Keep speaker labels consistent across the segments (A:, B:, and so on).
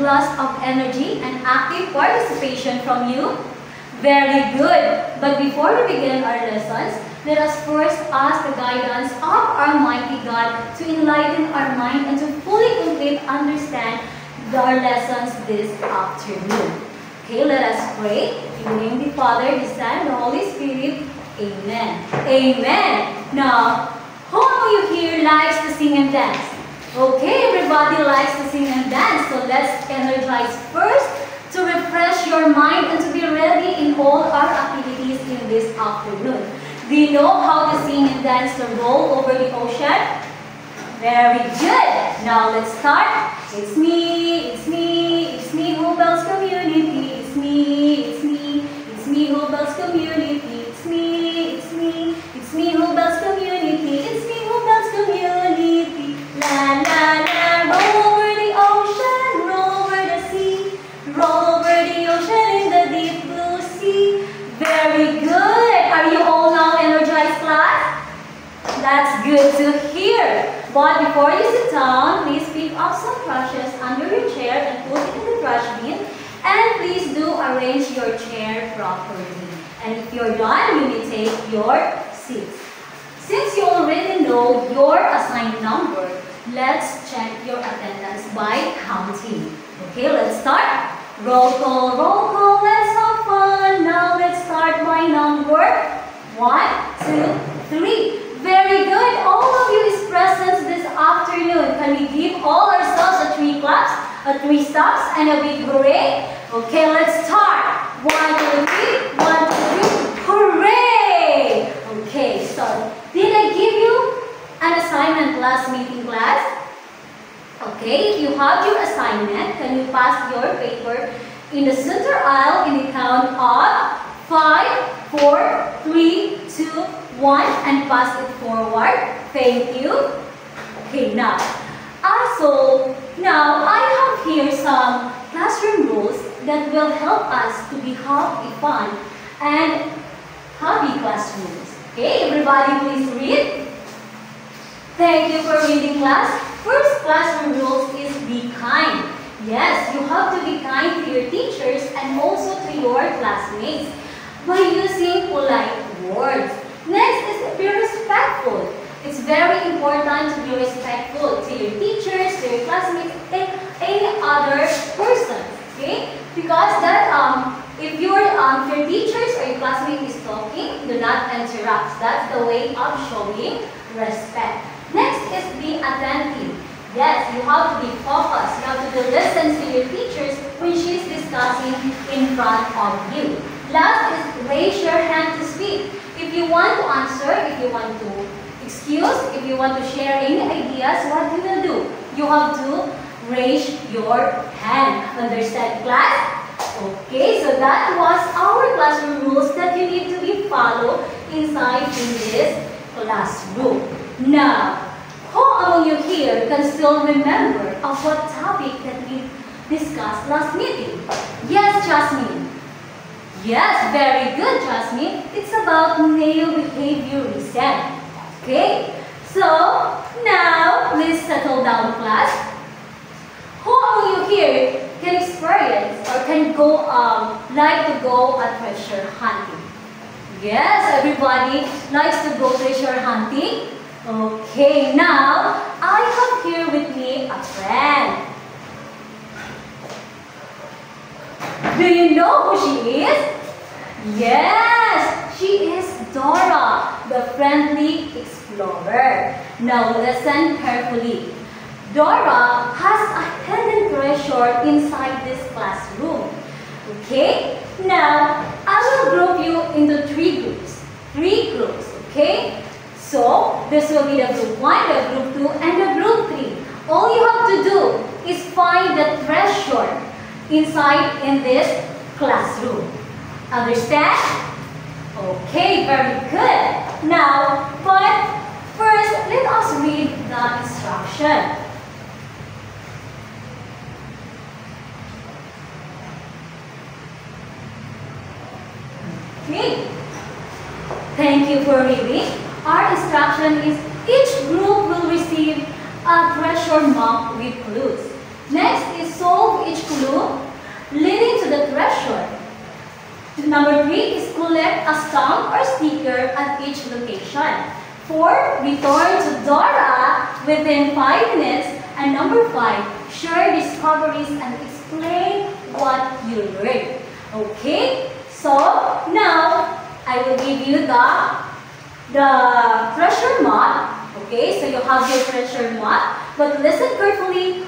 A: blast of energy and active participation from you? Very good! But before we begin our lessons, let us first ask the guidance of Almighty God to enlighten our mind and to fully complete understand our lessons this afternoon. Okay, let us pray. In the name of the Father, the Son, and the Holy Spirit. Amen. Amen. Now, who among you here likes to sing and dance? Okay, everybody likes to sing and dance. So let's energize first to refresh your mind and to be ready in all our activities in this afternoon. Do you know how to sing and dance the roll over the ocean? Very good. Now let's start. It's me, Who Bells Community. It's me, Who Bells Community. It's me, Who Bells Community. It's me, Who Bells Community. La la la, roll over the ocean, roll over the sea, roll over the ocean in the deep blue sea. Very good. Are you all now energized, class? That's good to hear. But before you sit down, please pick up some brushes under your chair and put it in the trash bin. And please do arrange your chair properly. And if you're done, you may take your seats. Since you already know your assigned number, let's check your attendance by counting. Okay, let's start. Roll call, let's have fun. Now let's start by number 1, 2, 3. Very good. All of you is present this afternoon. Can we give all ourselves a 3 claps, a 3 stops, and a big hooray? Okay, let's start. 1, 2, 3. 1, 2, 3. Hooray! Okay, so did I give you an assignment last meeting, class? Okay, if you have your assignment, can you pass your paper in the center aisle in the count of 5, 4, 3, 2, 1, and pass it forward. Thank you. Okay, now, now I have here some classroom rules that will help us to have a fun and happy classrooms. Okay, everybody please read. Thank you for reading, class. First classroom rules is be kind. Yes, you have to be kind to your teachers and also to your classmates by using polite words. Next is be respectful. It's very important to be respectful to your teachers, to your classmates, and any other person. Okay? Because that if your teachers or your classmate is talking, do not interrupt. That's the way of showing respect. Next is be attentive. Yes, you have to be focused. You have to listen to your teachers when she's discussing in front of you. Last is raise your hand to speak. If you want to answer, if you want to excuse, if you want to share any ideas, what you will do? You have to raise your hand. Understand, class? Okay, so that was our classroom rules that you need to be followed inside in this classroom. Now, who among you here can still remember of what topic that we discussed last meeting? Yes, Jasmine. Yes, very good, Jasmine. It's about male behavior reset. Okay, so now please settle down, class. Who among you here can experience or can go like to go a treasure hunting? Yes, everybody likes to go treasure hunting. Okay, now I have here with me a friend. Do you know who she is? Yes, she is Dora, the friendly explorer. Now listen carefully. Dora has a hidden treasure inside this classroom. Okay? Now, I will group you into 3 groups. 3 groups, okay? So, this will be the group 1, the group 2, and the group 3. All you have to do is find the treasure inside in this classroom. Understand? Okay, very good. Now, but first, let us read the instruction. Okay. Thank you for reading. Our instruction is each group will receive a treasure map with clues. Next is solve each each clue leading to the treasure. Number 3 is collect a stamp or sticker at each location. 4, return to Dora within 5 minutes. And number 5, share discoveries and explain what you learned. Okay, so now I will give you the treasure map. Okay, so you have your treasure map, but listen carefully.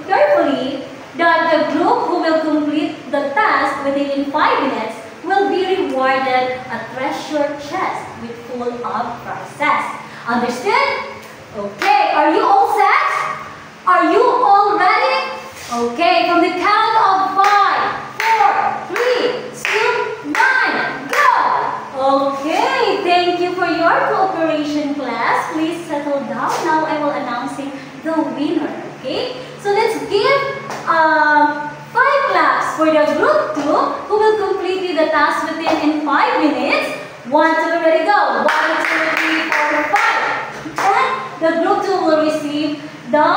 A: Carefully that the group who will complete the task within 5 minutes will be rewarded a treasure chest with full of prizes. Understand? Okay, are you all set? Are you all ready? Okay, from the count of 5, 4, 3, 2, 1, go! Okay, thank you for your cooperation, class. Please settle down. Now I will announcing the winner. Okay, so let's give 5 claps for the group 2 who will complete the task within 5 minutes. 1, 2, ready, go! 1, 2, 3, 4, 5. And the group 2 will receive the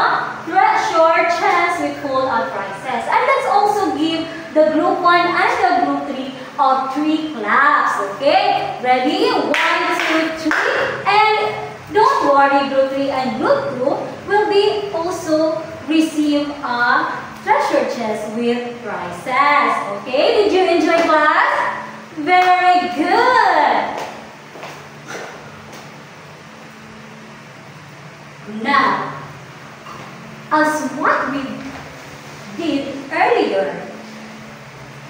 A: treasure chest with full of prizes. And let's also give the group 1 and the group 3 of 3 claps. Okay? Ready? 1, 2, 3. And don't worry, group 3 and group 2 will be also receive a treasure chest with prizes. Okay? Did you enjoy class? Very good. Now, as what we did earlier,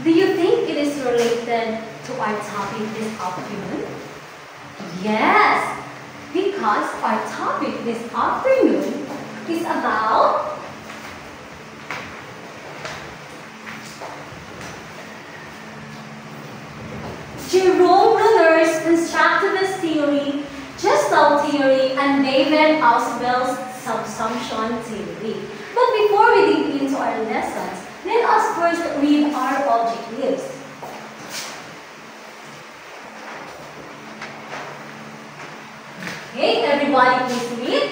A: do you think it is related to our topic this afternoon? Yes, because our topic this afternoon is about Jerome Bruner's constructivist theory, Gestalt theory, and David Ausubel's subsumption theory. But before we dig into our lessons, let us first read our objectives. Okay, everybody please read.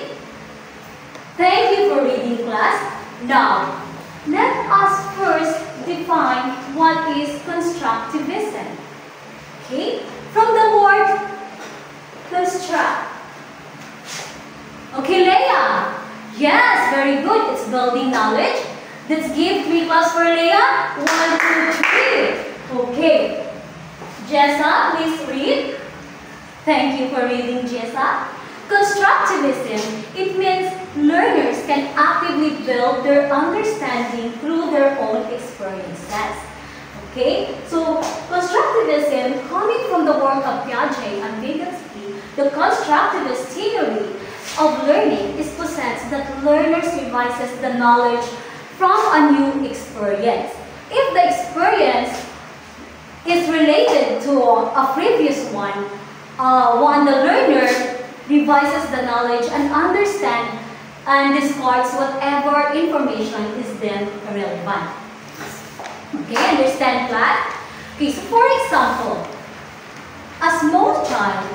A: Thank you for reading, class. Now, let us first define what is constructivism. Okay, from the word construct. Okay, Leah. Yes, very good. It's building knowledge. Let's give 3 claps for Leah. 1, 2, 3. Okay. Jessa, please read. Thank you for reading, Jessa. Constructivism, it means learners can actively build their understanding through their own experiences. Okay, so constructivism, coming from the work of Piaget and Vygotsky, the constructivist theory of learning is possessed that learners revises the knowledge from a new experience. If the experience is related to a previous one, the learner revises the knowledge and understands and discards whatever information is then relevant. Okay, understand, class? Okay, so for example, a small child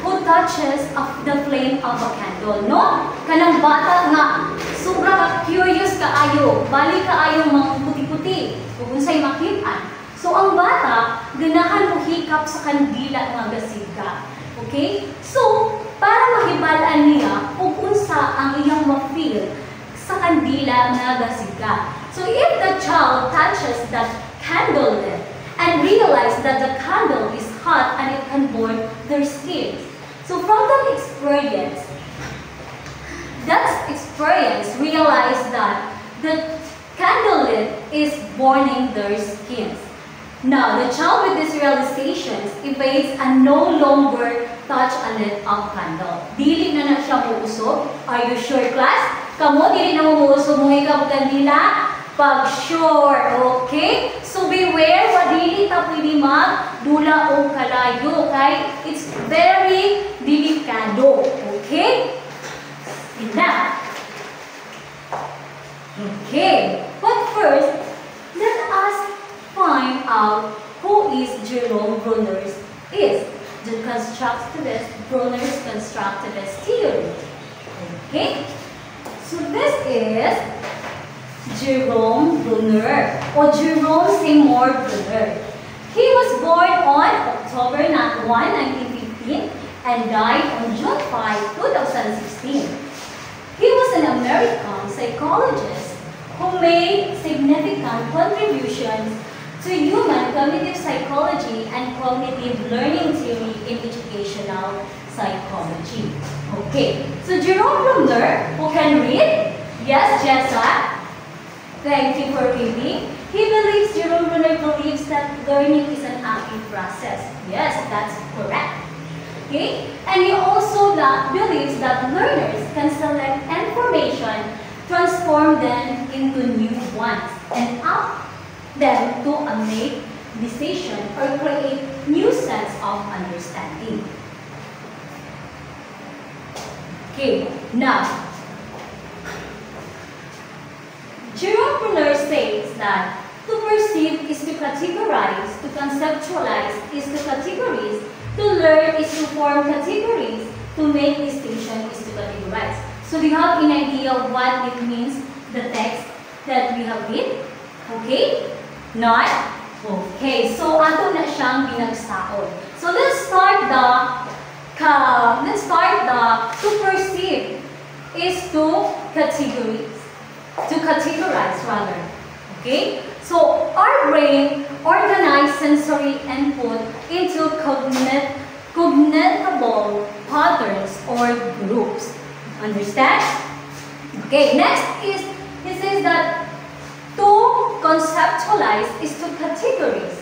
A: who touches the flame of a candle, no? Kanang bata nga, sobra ka curious kaayo, bali kaayo mga puti-puti, kung unsay makitaan. So ang bata, ganahan mo hikap sa kandila nga gasika. Okay? So, para mahibalaan niya kung unsa ang iyang ma-feel sa kandila nga gasika. So if the child touches that candle lid and realizes that the candle is hot and it can burn their skin. So from that experience realized that the candle lid is burning their skins. Now, the child with these realizations evades and no longer touch a lid of candle. Dili na siya muusog. Are you sure, class? Kamo, dili na muusog mo ikaw kandila? Pag sure, okay? So beware, wadili ta pwede magdula o kalayo, okay? It's very delikado, okay? Enough. Okay, but first, let us find out who is Jerome Bruner's is. The constructivist, Bruner's constructivist theory. Okay? So this is Jerome Bruner or Jerome Seymour Bruner. He was born on October 1, 1915 and died on June 5, 2016. He was an American psychologist who made significant contributions to human cognitive psychology and cognitive learning theory in educational psychology. Okay, so Jerome Bruner, who can read? Yes, Jessa. Thank you for reading. Jerome Bruner believes that learning is an active process. Yes, that's correct. Okay, and he also believes that learners can select information, transform them into new ones, and up them to make decision or create new sense of understanding. Okay, now, Jerome Bruner says that to perceive is to categorize, to conceptualize is to categorize, to learn is to form categories, to make distinction is to categorize. So do you have an idea of what it means, the text that we have read? Okay? Not? Okay. So ato na siyang binagsaon. So let's start to perceive is to categorize rather. Okay? So our brain organizes sensory input into cognitable patterns or groups. Understand? Okay, next is, he says that to conceptualize is to categorize.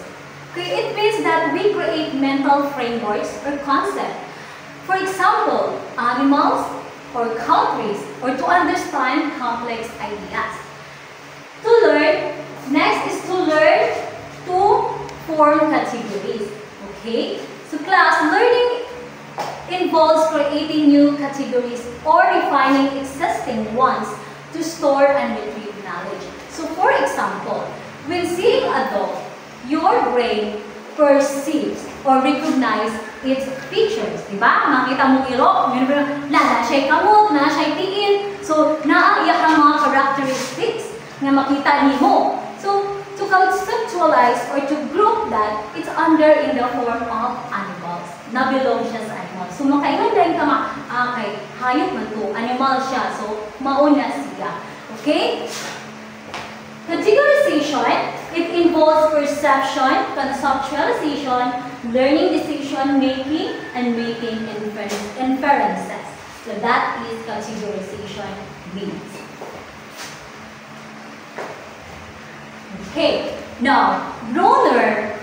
A: Okay, it means that we create mental frameworks or concepts. For example, animals or countries, or to understand complex ideas. To learn, next is to learn to form categories. Okay? So class, learning involves creating new categories or refining existing ones to store and retrieve knowledge. So for example, when seeing a dog, your brain perceives or recognizes its features. Diba? Makita mo iro, na siya'y kamot, na siya'y tiin. So, naaiyak ang mga characteristics na makita nimo. So, to conceptualize or to group that, it's under in the form of animals. Na belong siya sa animals. So, makaingon dahil ka kay hayop man to, animal siya. So, mauna siya. Okay? Categorization, it involves perception, conceptualization, learning decision-making, and making inferences. So that is categorization means. Okay, now, Bruner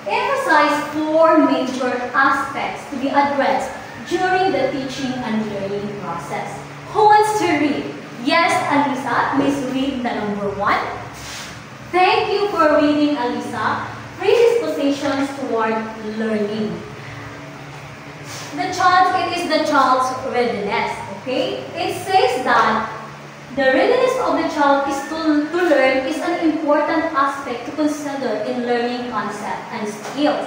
A: emphasized 4 major aspects to be addressed during the teaching and learning process. Who wants to read? Yes, Alisa, please read the number 1. Thank you for reading, Alisa. Predispositions toward learning. It is the child's readiness, okay? It says that the readiness of the child is to learn is an important aspect to consider in learning concepts and skills,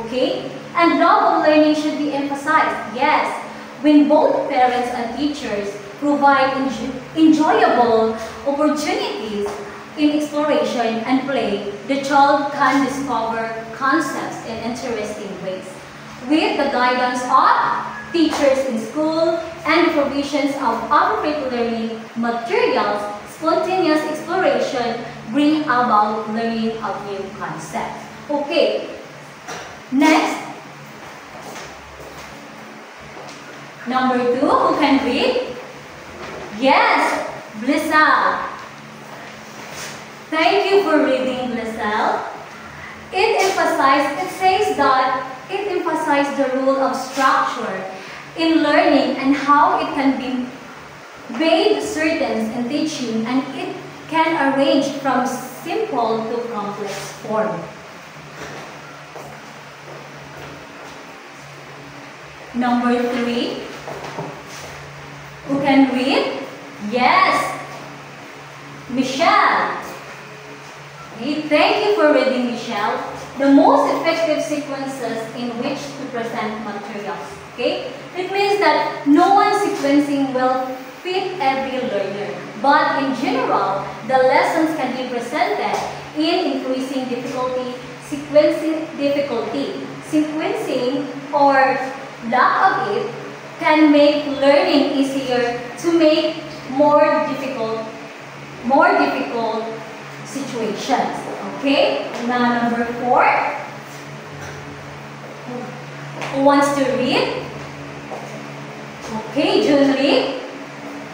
A: okay? And love of learning should be emphasized, yes, when both parents and teachers provide enjoyable opportunities in exploration and play, the child can discover concepts in interesting ways. With the guidance of teachers in school and the provisions of appropriate learning materials, spontaneous exploration bring about learning of new concepts. Okay, next. Number 2, who can read? Yes, Blissel. Thank you for reading, Blissel. It says that it emphasizes the role of structure in learning and how it can be made certain in teaching, and it can arrange from simple to complex form. Number 3, who can read? Yes, Michelle. Okay, thank you for reading, Michelle. The most effective sequences in which to present materials. Okay, it means that no one sequencing will fit every learner. but in general, the lessons can be presented in increasing difficulty, sequencing or lack of it can make learning easier to make more difficult situations. Okay, now number 4. Who wants to read? Okay, Junri.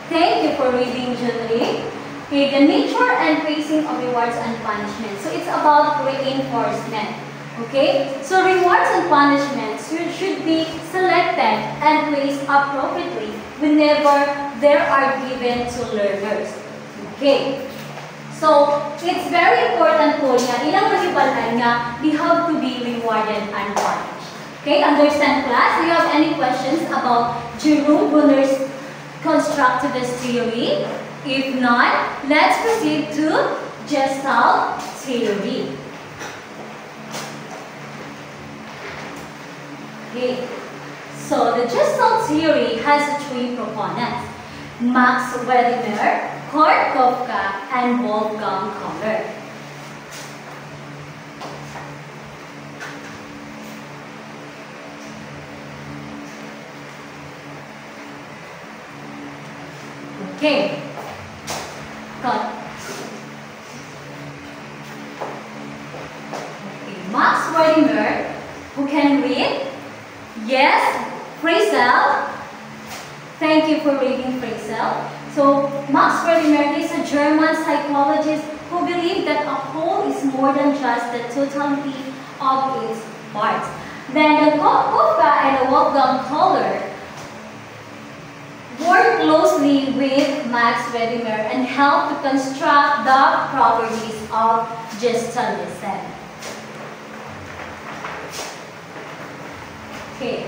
A: Thank you for reading, Junri. Okay, the nature and pacing of rewards and punishments. So it's about reinforcement. Okay, so rewards and punishments should be selected and placed appropriately whenever they are given to learners. Okay, so it's very important po niya, ilang mahibalan nga, we have to be rewarded and punished. Okay, understand class? Do you have any questions about Jerome Brunner's constructivist theory? If not, let's proceed to Gestalt theory. Okay, so the Gestalt theory has 3 proponents: Max Wedemeer, Kurt Koffka, and Wolfgang Kohler. Okay, cut. Okay, Max Wedemeer, who can read? Yes, Froissart. Thank you for reading Froissart. So, Max Wedemeer is a German psychologist who believed that a whole is more than just the totality of its parts. Then the Koffka and the Wolfgang Kohler worked closely with Max Wedemeer and helped to construct the properties of Gestalism. Okay,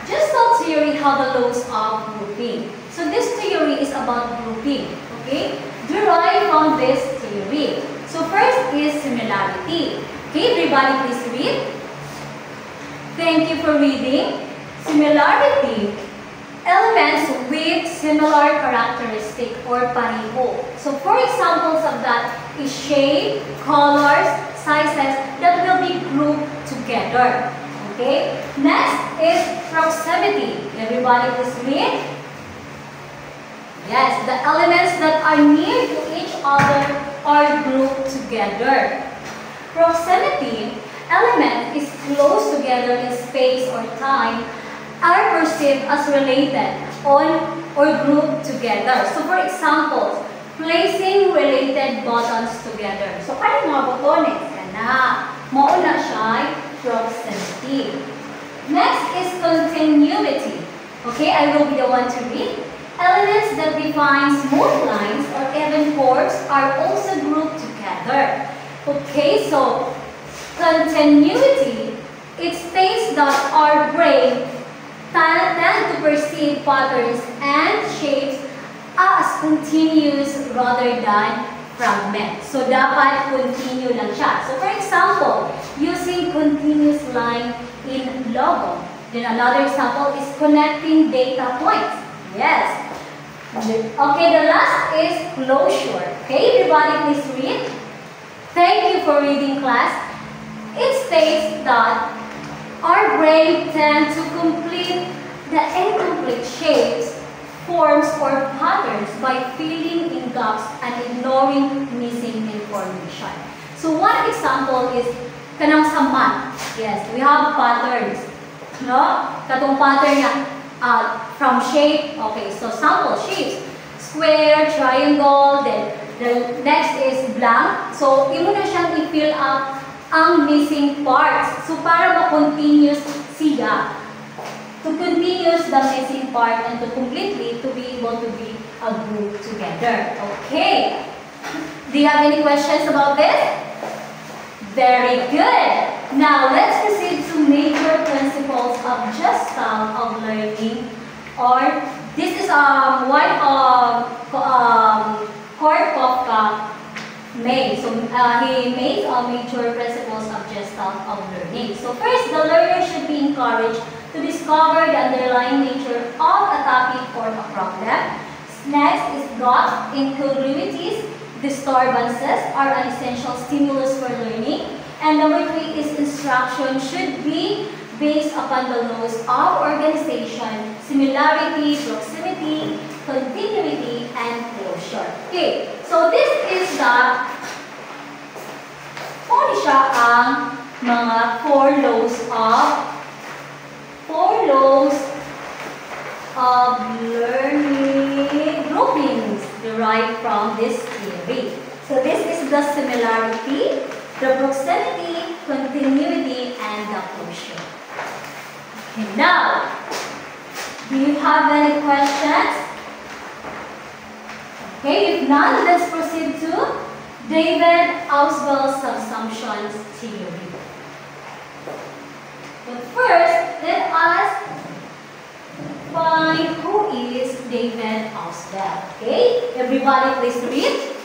A: Gestalt theory have the laws of grouping. So this theory is about grouping, okay, derived from this theory. So first is similarity. Okay, everybody please read. Thank you for reading. Similarity. Elements with similar characteristic or pareho. So for examples of that is shape, colors, sizes that will be grouped together. Okay. Next is proximity. Everybody please read. Yes, the elements that are near to each other are grouped together. Proximity, element is close together in space or time, are perceived as related on or grouped together. So for example, placing related buttons together. So kaya mga botones kana, mauna siya proximity. Next is continuity. Okay, I will be the one to read. Elements that define smooth lines or even chords are also grouped together. Okay, so continuity, it states that our brain tend to perceive patterns and shapes as continuous rather than fragments. So dapat continue lang siya. So for example, using continuous line in logo. Then another example is connecting data points. Yes. Okay, the last is closure. Okay, everybody please read. Thank you for reading, class. It states that our brain tends to complete the incomplete shapes, forms, or patterns by filling in gaps and ignoring missing information. So one example is kanang sa math. Yes, we have patterns. No? Katong pattern niya from shape. Okay, so sample shapes. Square, triangle, then the next is blank. So, imo na siyang i-fill up ang missing parts. So, para ma-continuous siya. To continuous the missing part and to completely to be able to be a group together. Okay. Do you have any questions about this? Very good. Now, let's proceed to major principles of Gestalt of learning. Or, this is one of Kurt Koffka made. So, he made major principles of Gestalt of learning. So, first, the learner should be encouraged to discover the underlying nature of a topic or a problem. Next is got incongruities. Disturbances are an essential stimulus for learning. And number 3 is instruction should be based upon the laws of organization, similarity, proximity, continuity, and closure. Okay, so this is the kung siya ang mga 4 laws of learning groupings derived from this theory. So this is the similarity, the proximity, continuity, and the closure. Okay, now, do you have any questions? Okay, if not, let's proceed to David Ausubel's subsumptions theory. But first, let us find who is David Ausubel. Okay, everybody please read.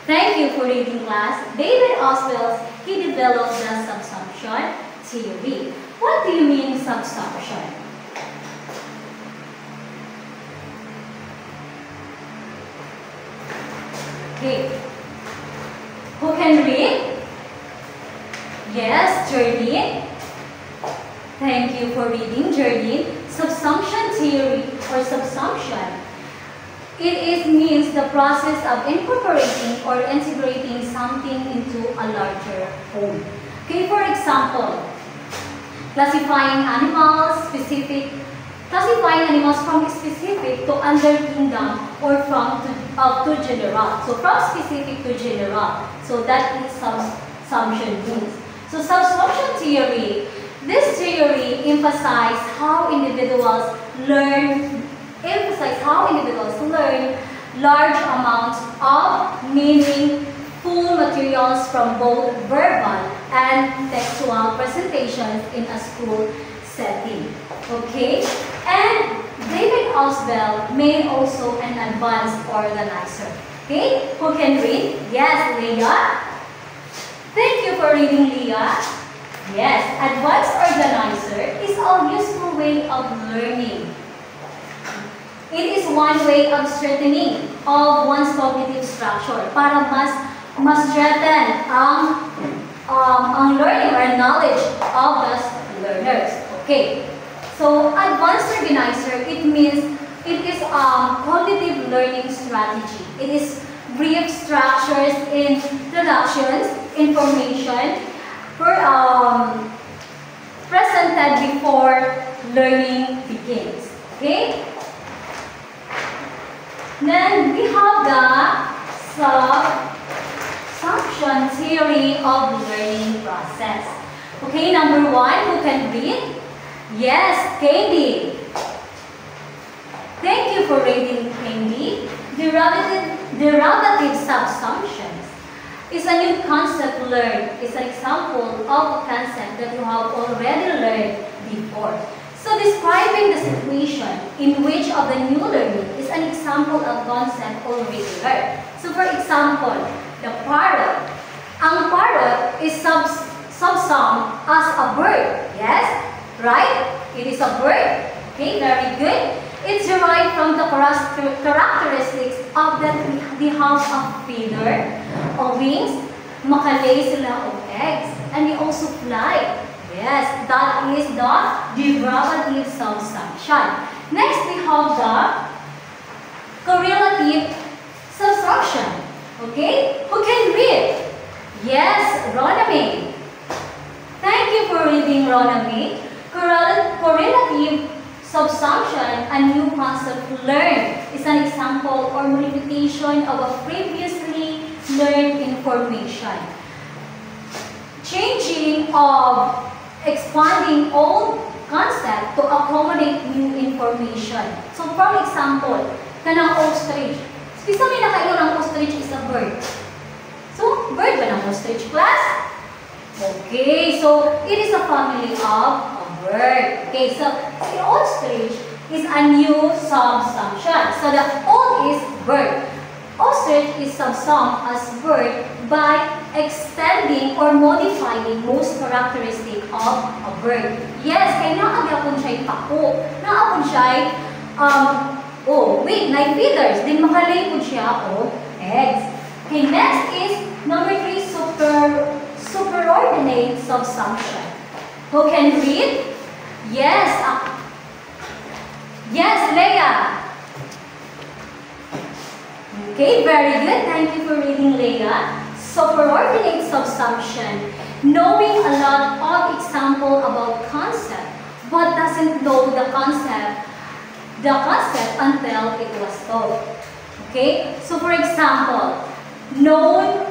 A: Thank you for reading, class. David Ausubel, he developed the subsumption theory. What do you mean subsumption? Okay. Who can read? Yes, Jardine. Thank you for reading, Jardine. Subsumption theory or subsumption. It means the process of incorporating or integrating something into a larger whole. Okay, for example, classifying animals from specific to under kingdom or from to general. So from specific to general. So that is subsumption means. So subsumption theory. This theory emphasizes how individuals learn large amounts of meaningful materials from both verbal and textual presentations in a school setting. Okay? And David Ausubel made also an advanced organizer. Okay? Who can read? Yes, Leah. Thank you for reading, Leah. Yes, advanced organizer is a useful way of learning. It is one way of strengthening of one's cognitive structure para mas strengthen ang learning or knowledge of the learners. Okay. So advanced organizer, it means it is a cognitive learning strategy. It is brief structures, introductions, information presented before learning begins. Okay. Then we have the subsumption theory of learning process. Okay, number 1, who can read? Yes, Candy. Thank you for reading, Candy. Derivative subsumptions is a new concept learned. It's an example of a concept that you have already learned before. So describing the situation in which of the new learning is an example of concept already learned. So for example, the parrot. Ang parrot is subsumed as a bird. Yes? Right? It is a bird. Okay, very good. It's derived from the characteristics of that they have a feather or wings, makalay sila of eggs, and they also fly. Yes, that is the derivative subsumption. Next, we have the correlative subsumption. Okay? Who can read? Yes, Roname. Thank you for reading, Roname. Correlative subsumption, a new concept learned, is an example or modification of a previously learned information. Changing of expanding old concept to accommodate new information. So, for example, kanang ostrich. Bisa may nakayo ng ostrich is a bird. So, bird ba ng ostrich, class? Okay, so it is a family of a bird. Okay, so the ostrich is a new subsumption. So the old is bird. Ostrich is subsumed as bird by extending or modifying most characteristic of a bird. Yes, kaya naagapon siya'y pako. Naapon siya'y Oh, wait, night feeders. Then makalay po siya o eggs. Okay, next is number 3, superordinate subsumption. Who can read? Yes. Yes, Leah. Okay, very good. Thank you for reading, Leah. Superordinate subsumption. Knowing a lot of example about concept, but doesn't know the concept until it was taught. Okay? So for example, known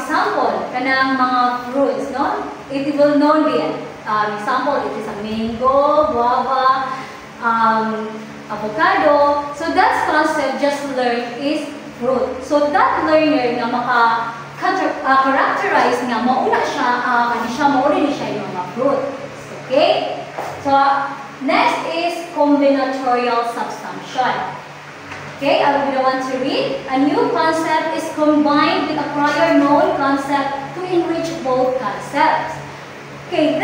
A: example kanang mga fruits, no? It will known be example, it is a mango, guava, avocado. So that concept just learned is fruit. So that learner na characterize nga mauna siya, mauna siya yung mga fruit. Okay? So next is combinatorial subsumption. Okay, I will be the one to read. A new concept is combined with a prior known concept to enrich both concepts. Okay,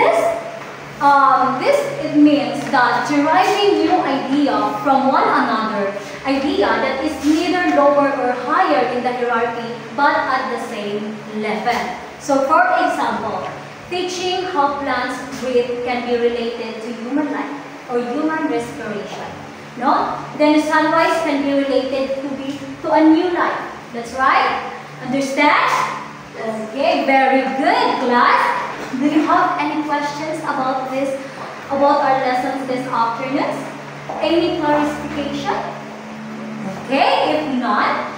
A: it means that deriving new idea from one another idea that is neither lower or higher in the hierarchy but at the same level. So for example, teaching how plants breathe can be related to human life or human respiration. No? Then sunrise can be related to a new life. That's right? Understand? Okay, very good, class. Do you have any questions about this, about our lessons this afternoon? Any clarification? Okay, if not,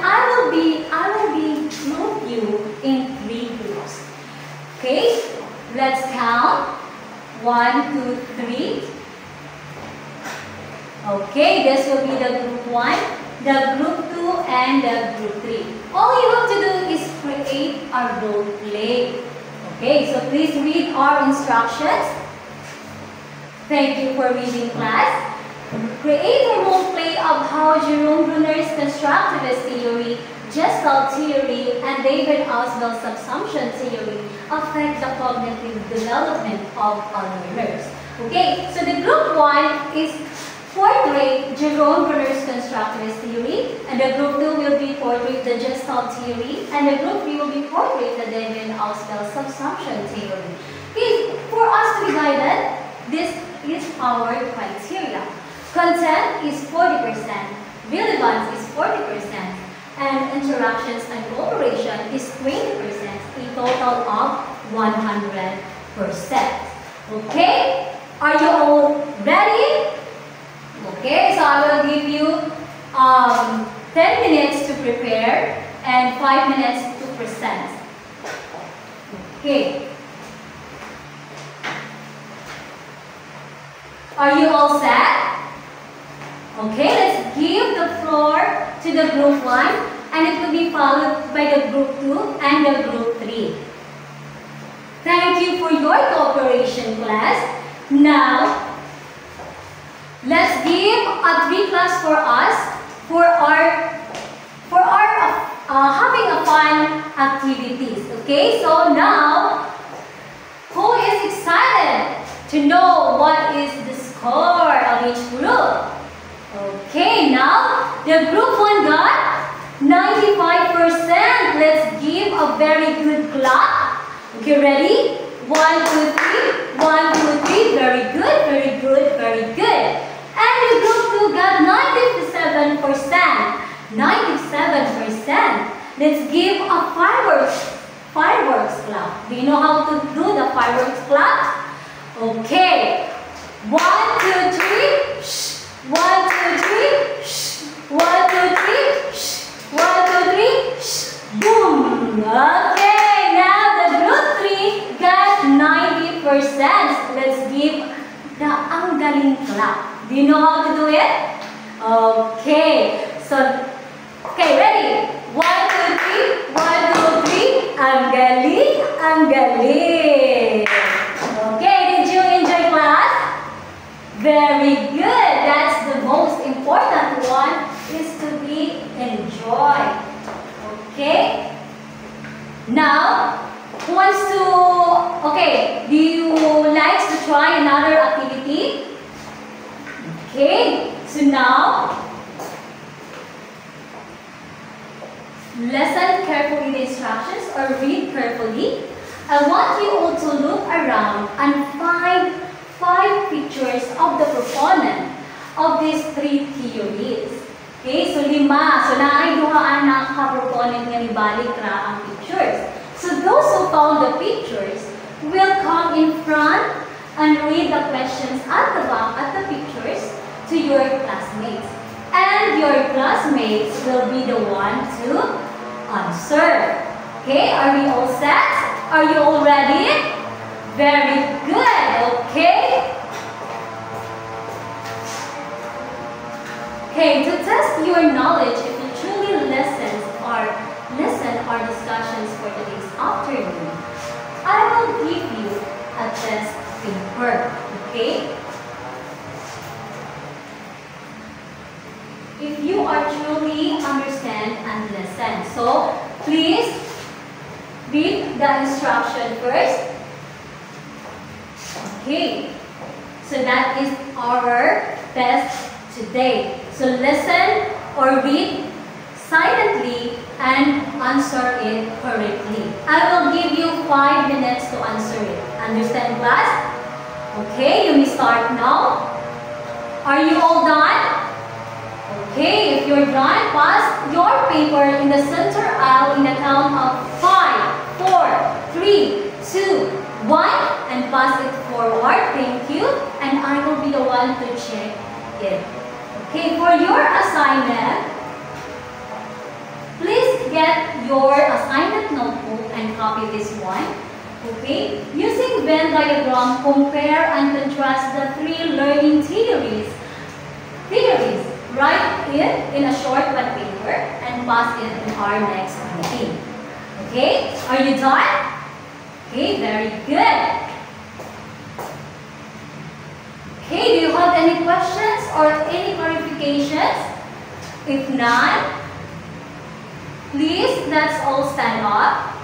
A: I will group you in 3 groups. Okay, let's count. 1, 2, 3. Okay, this will be the group 1, the group 2, and the group 3. All you have to do is create a role play. Okay, so please read our instructions. Thank you for reading, class. Create a role play of how Jerome Bruner's constructivist theory, Gestalt theory, and David Ausubel's subsumption theory affect the cognitive development of our learners. Okay, so the group 1 is portray Jerome Bruner's constructivist theory, and the group 2 will be portray the Gestalt theory, and the group 3 will be portray the David Ausubel's subsumption theory. Okay, for us to be guided, this is our criteria. Content is 40%, relevance is 40%, and interactions and cooperation is 20%, a total of 100%. Okay? Are you all ready? Okay, so I will give you 10 minutes to prepare and 5 minutes to present. Okay. Are you all set? Okay, let's give the floor to the group 1, and it will be followed by the group 2 and the group 3. Thank you for your cooperation, class. Now, let's give a 3 class for us for our having a fun activities. Okay, so now, who is excited to know what is the score of each group? Okay, now the group 1 got 95%. Let's give a very good clap. Okay, ready? 1, 2, 3. 1, 2, 3. Very good, very good, very good. And the group 2 got 97%. 97%. Let's give a fireworks clap. Do you know how to do the fireworks clap? Okay. 1, 2, 3. Shh. 1, 2, 3. Shh. 1, 2, 3. Shh. 1, 2, 3. Shh. Boom. Okay. Now the group 3 got 90%. Let's give the ang galing clap. Do you know how to do it? Okay. So, okay, ready? 1, 2, 3. 1, 2, 3. Ang galing, ang galing. Okay, did you enjoy class? Very good. That's the most important one, is to be enjoyed. Okay? Now, who wants to Okay, do you like to try another activity? Okay, so now, listen carefully the instructions or read carefully. I want you all to look around and find 5 pictures of the proponent of these 3 theories. Okay, so 5. So naay duhaan na ka-proponent nga nibalik ra ang pictures. So those who found the pictures will come in front and read the questions at the back at the pictures to your classmates. And your classmates will be the one to answer. Okay, are we all set? Are you all ready? Very good, okay? Okay, to test your knowledge if you truly listen our discussions for today's afternoon, I will give you a test paper, okay? If you are truly understand and listen. So, please read the instruction first. Okay, so that is our test today. So listen or read silently and answer it correctly. I will give you 5 minutes to answer it. Understand, class? Okay, you may start now. Are you all done? Okay, if you're done, pass your paper in the center aisle in the count of 5, 4, 3, 2, 1, and pass it forward. Thank you. And I will be the one to check it. Okay, for your assignment, please get your assignment notebook and copy this one. Okay, using Venn diagram, compare and contrast the 3 learning theories. Write it in a short bond paper and pass it in our next meeting. Okay, are you done? Okay, very good. Okay, do you have any questions or any clarifications? If not, please let's all stand up.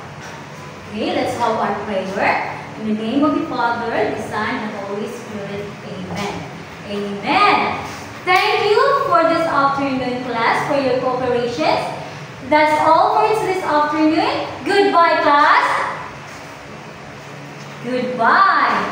A: Okay, let's have our prayer. In the name of the Father, the Son, and the Holy Spirit. Amen. Amen. Thank you for this afternoon class, for your cooperation. That's all for this afternoon. Goodbye, class. Goodbye.